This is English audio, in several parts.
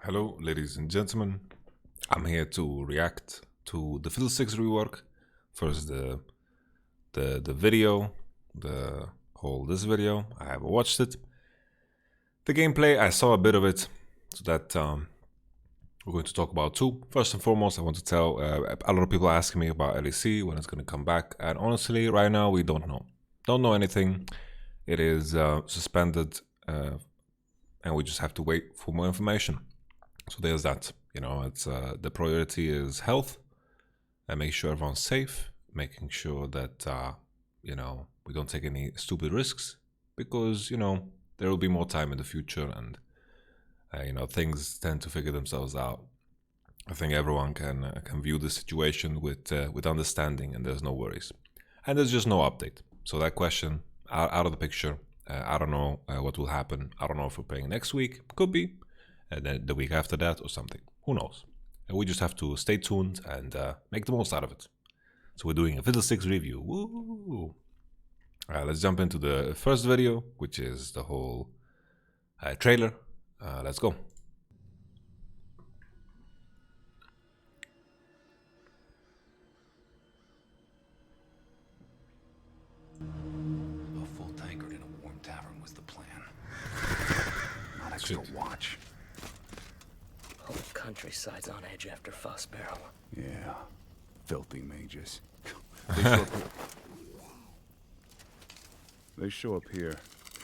Hello, ladies and gentlemen. I'm here to react to the Fiddlesticks rework. First, the video, this video. I haven't watched it. The gameplay, I saw a bit of it, so that we're going to talk about too. First and foremost, I want to tell a lot of people asking me about LEC, when it's going to come back, and honestly, right now we don't know. Don't know anything. It is suspended, and we just have to wait for more information. So there's that. It's the priority is health and make sure everyone's safe, making sure that we don't take any stupid risks, because there will be more time in the future, and things tend to figure themselves out. I think everyone can view the situation with understanding, and there's no worries, and there's just no update. So that question out of the picture. I don't know what will happen. I don't know if we're playing next week. Could be. And then the week after that or something. Who knows? And we just have to stay tuned and make the most out of it. So we're doing a Fiddlesticks review. Woo! Let's jump into the first video, which is the whole trailer. Let's go. A full tankard in a warm tavern was the plan. Not extra watch. Whole countryside's on edge after Fuss Barrel. Yeah, filthy mages. They show up here,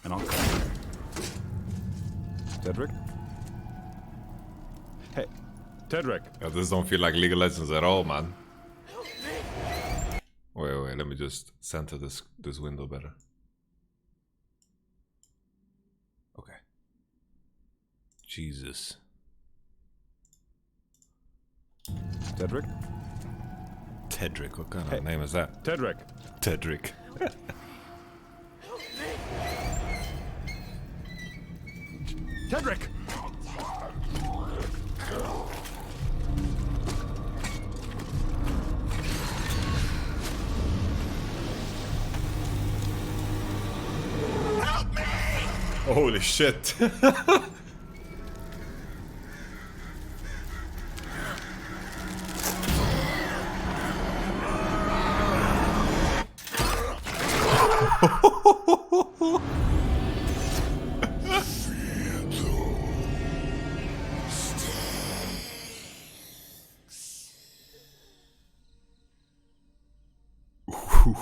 and I'll come. Tedrick? Hey, Tedrick! This don't feel like League of Legends at all, man. Wait, let me just center this window better. Okay. Jesus. Tedrick? Tedrick, what kind of name is that? Tedrick! Tedrick. Tedrick! Help me! Holy shit.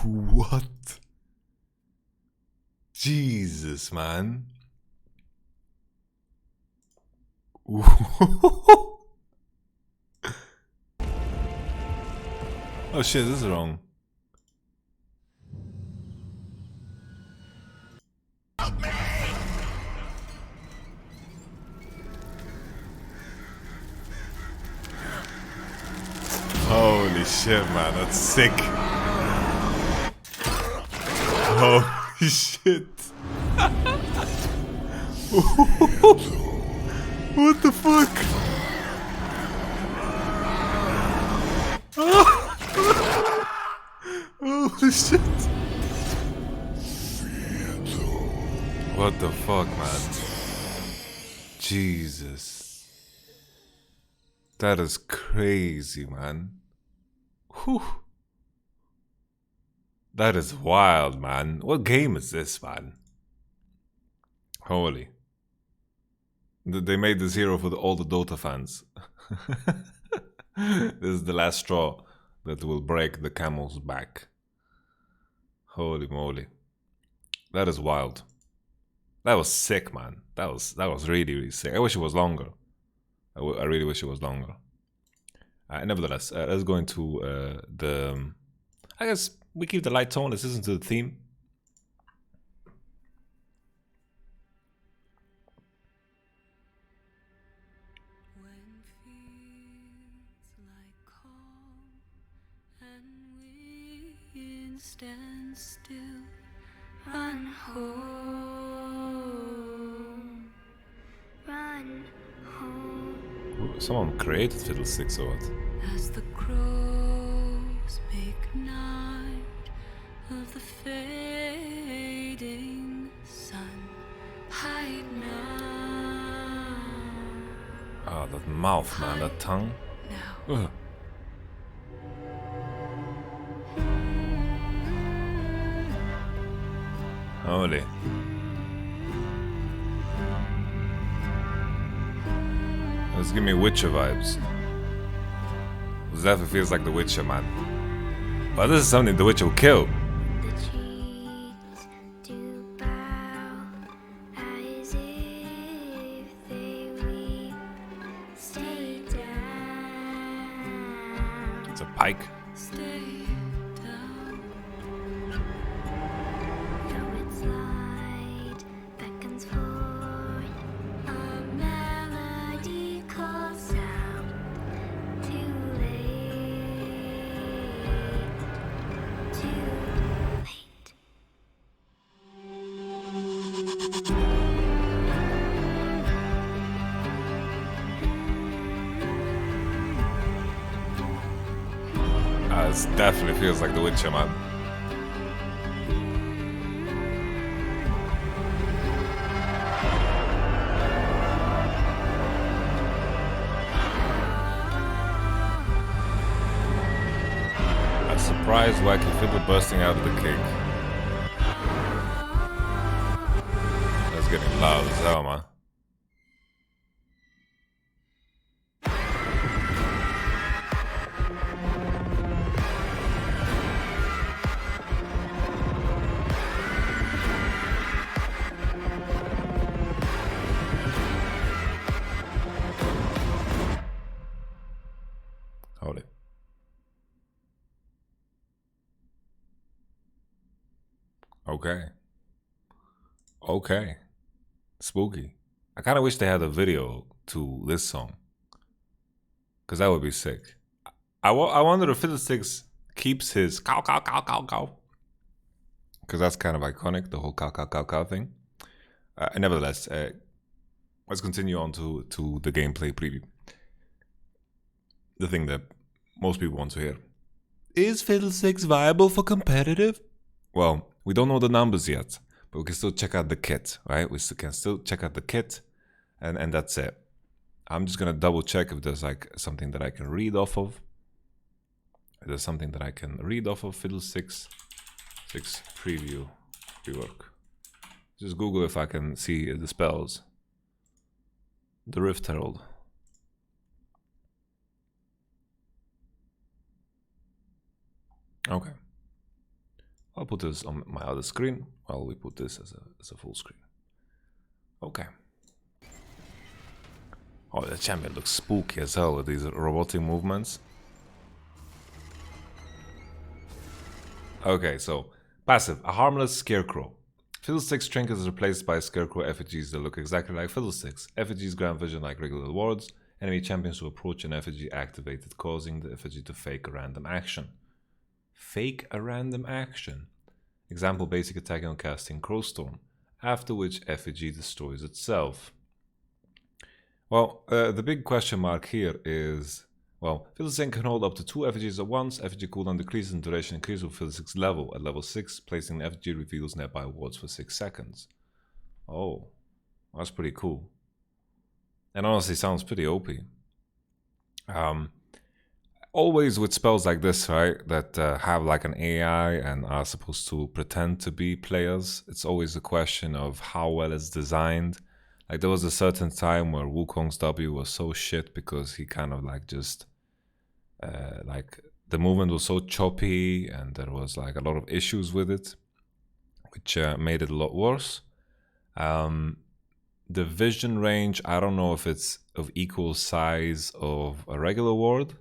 What? Jesus, man. Oh shit, this is wrong. Help me! Holy shit, man, that's sick. Holy shit. What the fuck? Holy shit. What the fuck, man? Jesus. That is crazy, man. Whew. That is wild, man. What game is this, man? Holy. They made this hero for all the Dota fans. This is the last straw that will break the camel's back. Holy moly. That is wild. That was sick, man. That was really, really sick. I wish it was longer. I really wish it was longer. Nevertheless, let's go into I guess we keep the light tone. Let's listen to the theme. When feels like calm and wind stands still, run home, run home. Someone created Fiddlesticks or what? As the crows make night of the fading sun, hide now. Oh, that mouth, man, that tongue. Now. Ugh. Holy. This give me Witcher vibes. This definitely feels like The Witcher, man. But this is something The Witcher will kill. The cheeks do bow as if they weep. Stay down. It's a pike. Stay down. Though its light beckons forth, a melody calls out. Too late. Too late. This definitely feels like The Witcher, man. A surprise wacky fiddle bursting out of the cake. That's getting loud as hell, man. Hold it. Okay. Okay. Spooky. I kind of wish they had a video to this song. Because that would be sick. I wonder if Fiddlesticks keeps his cow, cow, cow, cow, cow. Because that's kind of iconic, the whole cow, cow, cow, cow thing. Nevertheless, let's continue on to the gameplay preview. The thing that most people want to hear. Is Fiddlesticks viable for competitive? Well, we don't know the numbers yet, but we can still check out the kit, right? We can still check out the kit, and that's it. I'm just gonna double check if there's like something that I can read off of. If there's something that I can read off of Fiddlesticks preview rework. Just Google if I can see the spells. The Rift Herald. Okay. I'll put this on my other screen while we put this as a full screen. Okay. Oh, the champion looks spooky as hell with these robotic movements. Okay, so passive, a harmless scarecrow. Fiddlesticks trinket is replaced by scarecrow effigies that look exactly like Fiddlesticks. Effigies grant vision like regular wards. Enemy champions who approach an effigy activated, causing the effigy to fake a random action. Fake a random action. Example, basic attacking on casting Crowstorm, after which effigy destroys itself. Well, the big question mark here is, well, Fiddlesticks can hold up to 2 effigies at once. Effigy cooldown decreases and duration increases with Fiddlesticks level. At level 6, placing an effigy reveals nearby wards for 6 seconds. Oh, that's pretty cool. And honestly, sounds pretty OP. Always with spells like this, right, that have like an AI and are supposed to pretend to be players, it's always a question of how well it's designed. Like there was a certain time where Wukong's W was so shit because he kind of like just like the movement was so choppy and there was like a lot of issues with it, which made it a lot worse. The vision range, I don't know if it's of equal size of a regular ward.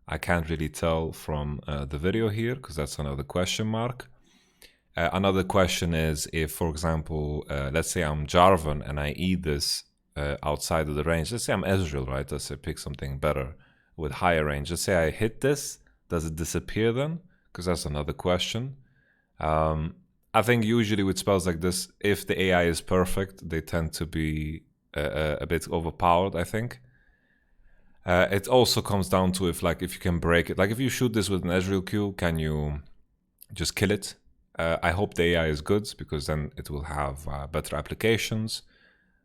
I can't really tell from the video here because that's another question mark. Another question is if, for example, let's say I'm Jarvan and I eat this outside of the range. Let's say I'm Ezreal, right? Let's say pick something better with higher range. Let's say I hit this. Does it disappear then? Because that's another question. I think usually with spells like this, if the AI is perfect, they tend to be a bit overpowered, I think. It also comes down to if you can break it. Like if you shoot this with an Ezreal Q, can you just kill it? I hope the AI is good because then it will have better applications.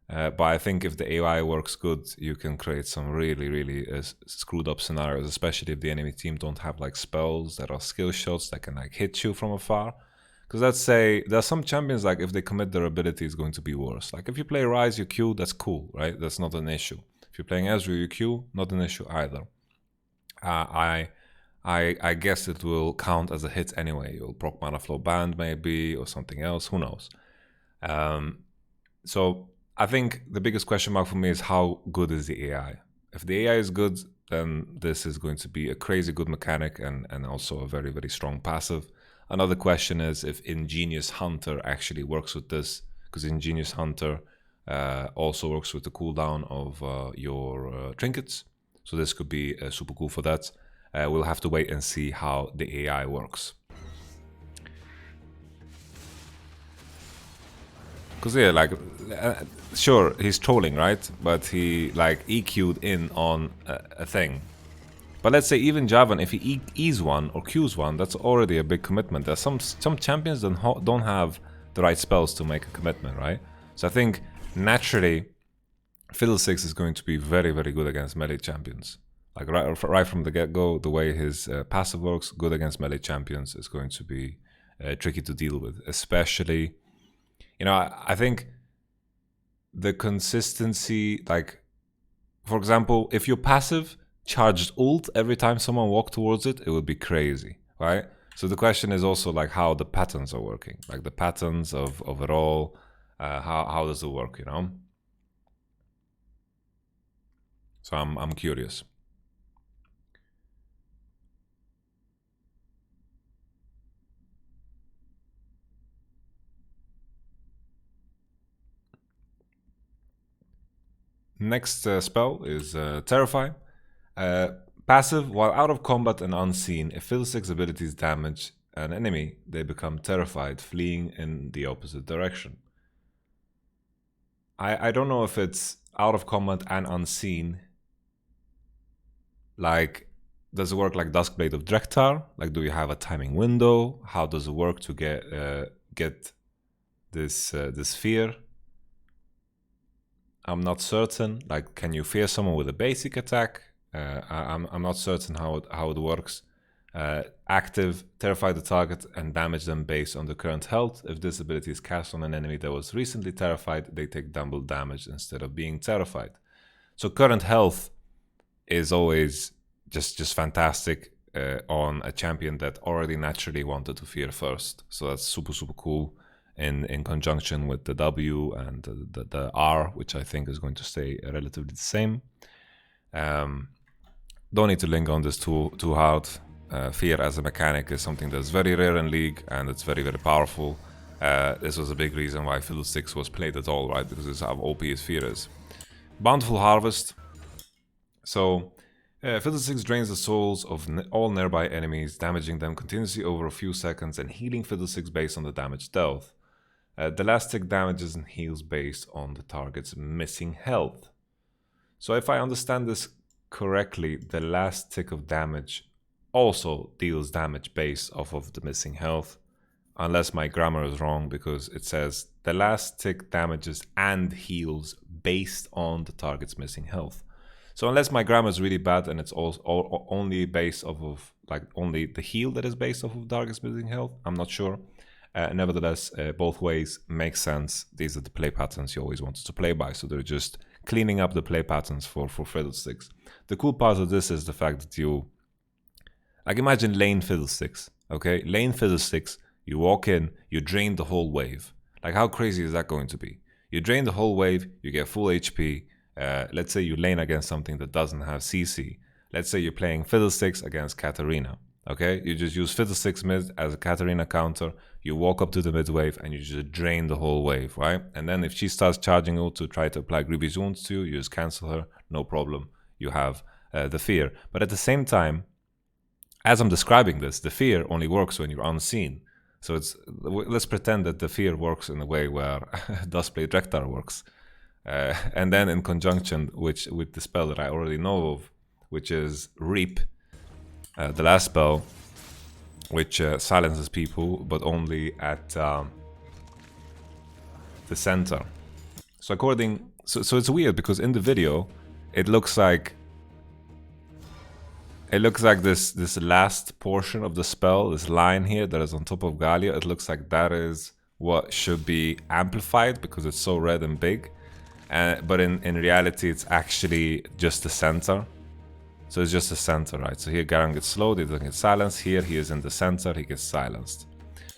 But I think if the AI works good, you can create some really screwed up scenarios, especially if the enemy team don't have like spells that are skill shots that can like hit you from afar. Because let's say there are some champions, like if they commit their ability, it's going to be worse. Like if you play Ryze, you Q, that's cool, right? That's not an issue. If you're playing Ezreal, you Q, not an issue either. I guess it will count as a hit anyway. You'll proc mana flow band maybe, or something else, who knows. So I think the biggest question mark for me is how good is the AI? If the AI is good, then this is going to be a crazy good mechanic and also a very strong passive. Another question is if Ingenious Hunter actually works with this, because Ingenious Hunter also works with the cooldown of your trinkets. So this could be super cool for that. We'll have to wait and see how the AI works. Because yeah, like, sure, he's trolling, right? But he like EQ'd in on a thing. But let's say even Javan, if he E's one or Q's one, that's already a big commitment. There's some champions that don't have the right spells to make a commitment, right? So I think naturally, Fiddlesticks is going to be very good against melee champions. Like right from the get-go, the way his passive works, good against melee champions is going to be tricky to deal with. Especially, you know, I think the consistency, like, for example, if you're passive, charged ult every time someone walked towards it, it would be crazy, right? So the question is also like how the patterns are working, like the patterns of it all, how does it work, you know? So I'm curious. Next spell is Terrify. Passive, while out of combat and unseen, if Fiddlesticks abilities damage an enemy, they become terrified, fleeing in the opposite direction. I don't know if it's out of combat and unseen. Like, does it work like Duskblade of Drektar? Like, do you have a timing window? How does it work to get this fear? I'm not certain. Like, can you fear someone with a basic attack? I'm not certain how it works. Active, terrify the target and damage them based on the current health. If this ability is cast on an enemy that was recently terrified, they take double damage instead of being terrified. So current health is always just fantastic on a champion that already naturally wanted to fear first. So that's super cool. In conjunction with the W and the R, which I think is going to stay relatively the same. Don't need to linger on this too hard. Fear as a mechanic is something that's very rare in League, and it's very powerful. This was a big reason why Fiddlesticks was played at all, right? Because it's how OP his Fear is. Bountiful Harvest. So, Fiddlesticks drains the souls of all nearby enemies, damaging them continuously over a few seconds and healing Fiddlesticks based on the damage dealt. The last tick damages and heals based on the target's missing health. So if I understand this correctly, the last tick of damage also deals damage based off of the missing health. Unless my grammar is wrong, because it says the last tick damages and heals based on the target's missing health. So unless my grammar is really bad and it's also only based off of, like, only the heal that is based off of the target's missing health, I'm not sure. Nevertheless, both ways make sense. These are the play patterns you always wanted to play by, so they're just cleaning up the play patterns for Fiddlesticks. The cool part of this is the fact that you, like, imagine lane Fiddlesticks, okay? Lane Fiddlesticks, you walk in, you drain the whole wave. Like, how crazy is that going to be? You drain the whole wave, you get full HP. Let's say you lane against something that doesn't have CC. Let's say you're playing Fiddlesticks against Katarina. Okay, you just use Fiddlesticks mid as a Katarina counter, you walk up to the mid wave and you just drain the whole wave, right? And then if she starts charging ult to try to apply Grievous Wounds to you, you just cancel her, no problem, you have the fear. But at the same time, as I'm describing this, the fear only works when you're unseen. So let's pretend that the fear works in a way where Duskblade Drektar works. And then in conjunction with the spell that I already know of, which is Reap, the last spell, which silences people, but only at the center. So So it's weird because in the video, it looks like this last portion of the spell, this line here that is on top of Gallia. It looks like that is what should be amplified because it's so red and big. But in reality, it's actually just the center. So it's just the center, right? So here Garen gets slowed, he doesn't get silenced. Here he is in the center, he gets silenced.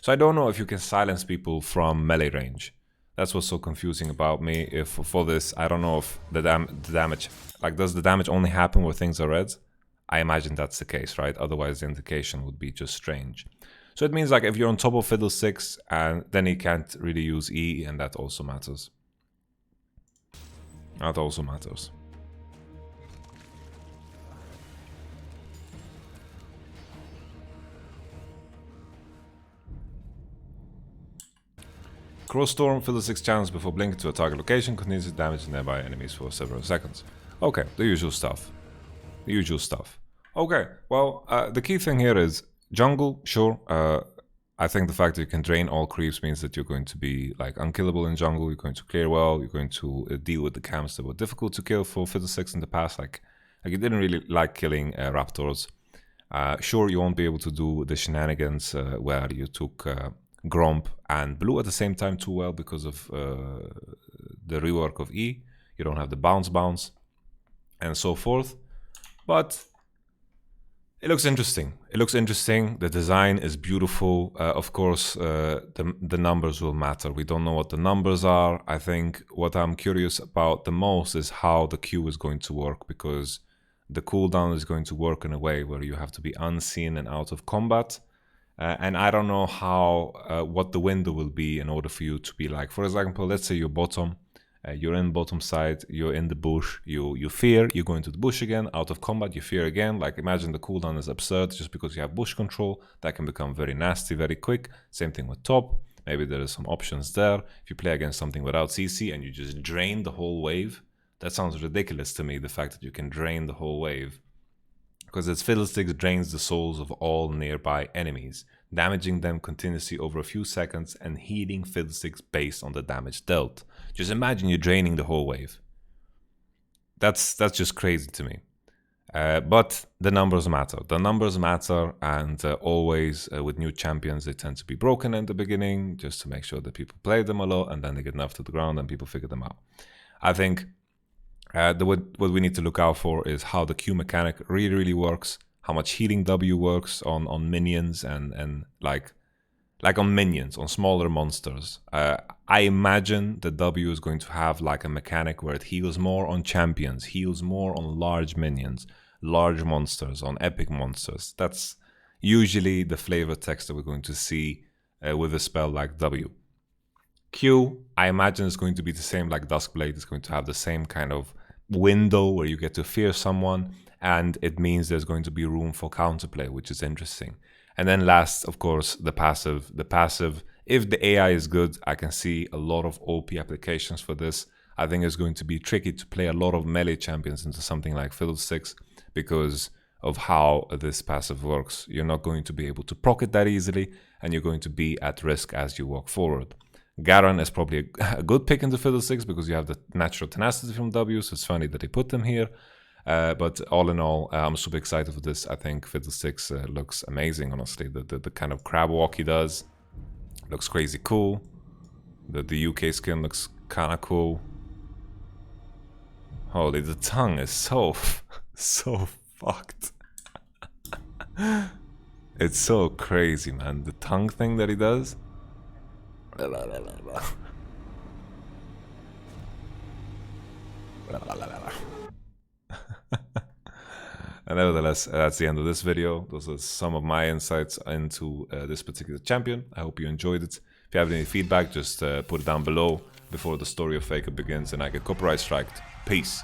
So I don't know if you can silence people from melee range. That's what's so confusing about me. If for this, I don't know if the damage, like, does the damage only happen where things are red? I imagine that's the case, right? Otherwise the indication would be just strange. So it means like if you're on top of Fiddlesticks, and then he can't really use E, and that also matters. That also matters. Crowstorm, Fiddlesticks channels before blinking to a target location, continues to damage nearby enemies for several seconds. Okay, the usual stuff. The usual stuff. Okay, well, the key thing here is jungle, sure. I think the fact that you can drain all creeps means that you're going to be like unkillable in jungle, you're going to clear well, you're going to deal with the camps that were difficult to kill for Fiddlesticks in the past. Like you didn't really like killing raptors. Sure, you won't be able to do the shenanigans where you took Gromp and Blue at the same time too well because of the rework of E. You don't have the bounce and so forth. But it looks interesting. It looks interesting. The design is beautiful. Of course, the numbers will matter. We don't know what the numbers are. I think what I'm curious about the most is how the Q is going to work, because the cooldown is going to work in a way where you have to be unseen and out of combat. And I don't know how what the window will be in order for you to be like, for example, let's say you're bottom, you're in bottom side, you're in the bush, you fear, you go into the bush again, out of combat, you fear again. Like imagine the cooldown is absurd just because you have bush control. That can become very nasty very quick. Same thing with top. Maybe there are some options there. If you play against something without CC and you just drain the whole wave, that sounds ridiculous to me, the fact that you can drain the whole wave. Because its Fiddlesticks drains the souls of all nearby enemies, damaging them continuously over a few seconds and healing Fiddlesticks based on the damage dealt. Just imagine you're draining the whole wave. That's just crazy to me. But the numbers matter. The numbers matter, and always with new champions, they tend to be broken in the beginning, just to make sure that people play them a lot, and then they get nerfed to the ground and people figure them out. I think what we need to look out for is how the Q mechanic really works, how much healing W works on minions and like on minions, on smaller monsters. I imagine the W is going to have like a mechanic where it heals more on champions, heals more on large minions, large monsters, on epic monsters. That's usually the flavor text that we're going to see with a spell like W. Q, I imagine is going to be the same like Duskblade. It's going to have the same kind of window where you get to fear someone, and it means there's going to be room for counterplay, which is interesting. And then last, of course, the passive. The passive, if the AI is good, I can see a lot of OP applications for this. I think it's going to be tricky to play a lot of melee champions into something like Fiddlesticks because of how this passive works. You're not going to be able to proc it that easily, and you're going to be at risk as you walk forward. Garen is probably a good pick in the Fiddlesticks because you have the natural tenacity from W, so it's funny that they put them here. But all in all, I'm super excited for this. I think Fiddlesticks looks amazing, honestly. The kind of crab walk he does looks crazy cool. The UK skin looks kind of cool. Holy, the tongue is so fucked. It's so crazy, man. The tongue thing that he does. And nevertheless, that's the end of this video. Those are some of my insights into this particular champion. I hope you enjoyed it. If you have any feedback, just put it down below before the story of Faker begins and I get copyright striked. Peace.